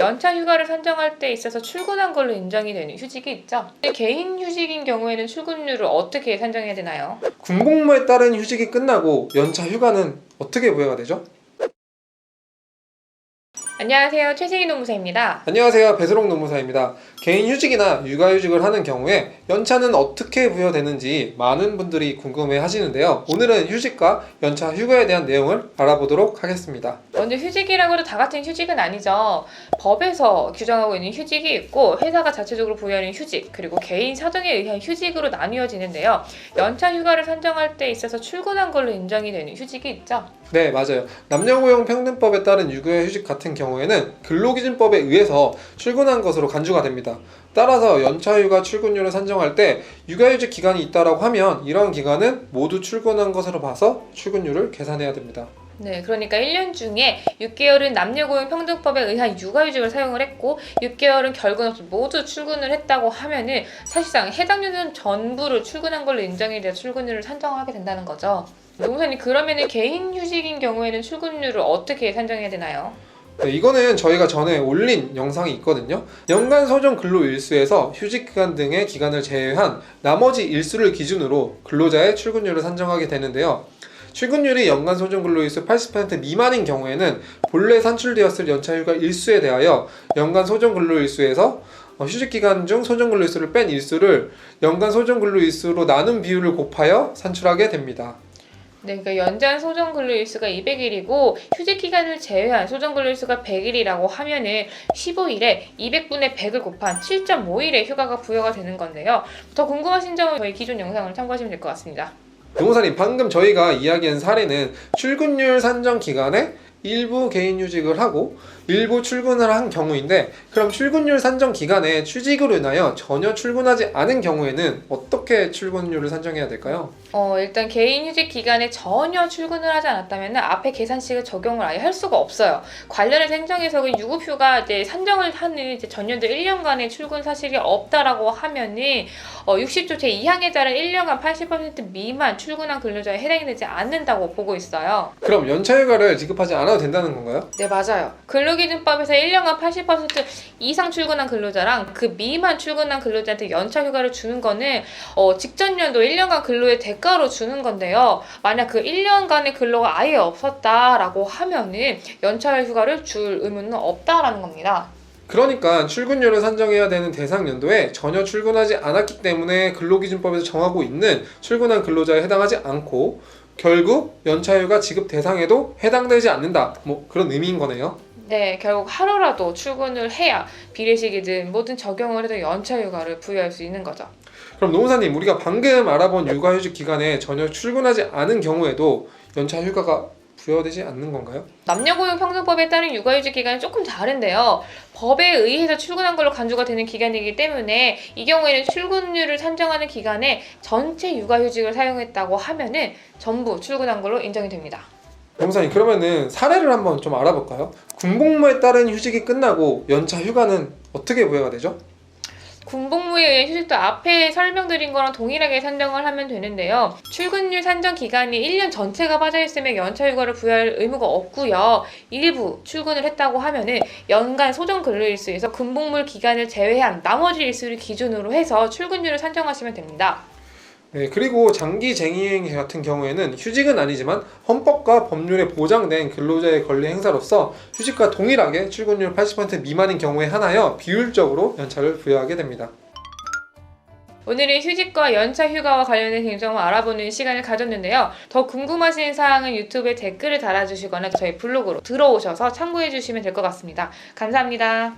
연차 휴가를 산정할 때 있어서 출근한 걸로 인정이 되는 휴직이 있죠. 개인 휴직인 경우에는 출근율을 어떻게 산정해야 되나요? 군복무에 따른 휴직이 끝나고 연차 휴가는 어떻게 부여가 되죠? 안녕하세요. 최승희 노무사입니다. 안녕하세요. 배수록 노무사입니다. 개인 휴직이나 육아휴직을 하는 경우에 연차는 어떻게 부여되는지 많은 분들이 궁금해 하시는데요. 오늘은 휴직과 연차 휴가에 대한 내용을 알아보도록 하겠습니다. 먼저 휴직이라고 해도 다 같은 휴직은 아니죠. 법에서 규정하고 있는 휴직이 있고 회사가 자체적으로 부여하는 휴직, 그리고 개인 사정에 의한 휴직으로 나뉘어지는데요. 연차 휴가를 산정할 때 있어서 출근한 걸로 인정이 되는 휴직이 있죠. 네, 맞아요. 남녀고용평등법에 따른 육아휴직 같은 경우에는 근로기준법에 의해서 출근한 것으로 간주가 됩니다. 따라서 연차휴가 출근율을 산정할 때 육아휴직 기간이 있다고 하면 이런 기간은 모두 출근한 것으로 봐서 출근율을 계산해야 됩니다. 네, 그러니까 1년 중에 6개월은 남녀고용평등법에 의한 육아휴직을 사용을 했고 6개월은 결근 없이 모두 출근을 했다고 하면은 사실상 해당 연도는 전부를 출근한 걸로 인정이 돼서 출근율을 산정하게 된다는 거죠. 노무사님, 그러면은 개인 휴직인 경우에는 출근율을 어떻게 산정해야 되나요? 네, 이거는 저희가 전에 올린 영상이 있거든요. 연간 소정 근로 일수에서 휴직 기간 등의 기간을 제외한 나머지 일수를 기준으로 근로자의 출근율을 산정하게 되는데요. 출근율이 연간 소정 근로 일수 80% 미만인 경우에는 본래 산출되었을 연차휴가 일수에 대하여 연간 소정 근로 일수에서 휴직 기간 중 소정 근로 일수를 뺀 일수를 연간 소정 근로 일수로 나눈 비율을 곱하여 산출하게 됩니다. 네, 그러니까 연장 소정 근로 일수가 200일이고 휴직 기간을 제외한 소정 근로 일수가 100일이라고 하면은 15일에 200분의 100을 곱한 7.5일의 휴가가 부여가 되는 건데요. 더 궁금하신 점은 저희 기존 영상을 참고하시면 될 것 같습니다. 노무사님, 방금 저희가 이야기한 사례는 출근율 산정 기간에 일부 개인 휴직을 하고 일부 출근을 한 경우인데, 그럼 출근율 산정 기간에 취직으로 인하여 전혀 출근하지 않은 경우에는 어떻게 출근율을 산정해야 될까요? 일단 개인 휴직 기간에 전혀 출근을 하지 않았다면 앞에 계산식을 적용을 아예 할 수가 없어요. 관련해서 행정에서 그 유급휴가 이제 산정을 하는 이제 전년도 1년간의 출근 사실이 없다라고 하면은 60조 제2항에 따른 1년간 80% 미만 출근한 근로자에 해당이 되지 않는다고 보고 있어요. 그럼 연차휴가를 지급하지 않아도 된다는 건가요? 네, 맞아요. 근로기준법에서 1년간 80% 이상 출근한 근로자랑 그 미만 출근한 근로자한테 연차휴가를 주는 거는 직전 연도 1년간 근로의 대가로 주는 건데요. 만약 그 1년간의 근로가 아예 없었다라고 하면은 연차휴가를 줄 의무는 없다라는 겁니다. 그러니까 출근율을 산정해야 되는 대상 연도에 전혀 출근하지 않았기 때문에 근로기준법에서 정하고 있는 출근한 근로자에 해당하지 않고 결국 연차휴가 지급 대상에도 해당되지 않는다, 그런 의미인 거네요. 네, 결국 하루라도 출근을 해야 비례식이든 뭐든 적용을 해도 연차휴가를 부여할 수 있는 거죠. 그럼 노무사님, 우리가 방금 알아본 육아휴직 기간에 전혀 출근하지 않은 경우에도 연차휴가가 부여되지 않는 건가요? 남녀고용평등법에 따른 육아휴직 기간은 조금 다른데요. 법에 의해서 출근한 걸로 간주가 되는 기간이기 때문에 이 경우에는 출근율을 산정하는 기간에 전체 육아휴직을 사용했다고 하면은 전부 출근한 걸로 인정이 됩니다. 노무사님, 그러면은 사례를 한번 좀 알아볼까요? 군복무에 따른 휴직이 끝나고 연차 휴가는 어떻게 부여가 되죠? 군복무에 의한 휴직도 앞에 설명드린 거랑 동일하게 산정을 하면 되는데요. 출근율 산정 기간이 1년 전체가 빠져있으면 연차휴가를 부여할 의무가 없고요. 일부 출근을 했다고 하면은 연간 소정 근로일수에서 군복무 기간을 제외한 나머지 일수를 기준으로 해서 출근율을 산정하시면 됩니다. 네, 그리고 장기쟁이행 같은 경우에는 휴직은 아니지만 헌법과 법률에 보장된 근로자의 권리 행사로서 휴직과 동일하게 출근율 80% 미만인 경우에 한하여 비율적으로 연차를 부여하게 됩니다. 오늘은 휴직과 연차 휴가와 관련된 개정을 알아보는 시간을 가졌는데요. 더 궁금하신 사항은 유튜브에 댓글을 달아주시거나 저희 블로그로 들어오셔서 참고해 주시면 될 것 같습니다. 감사합니다.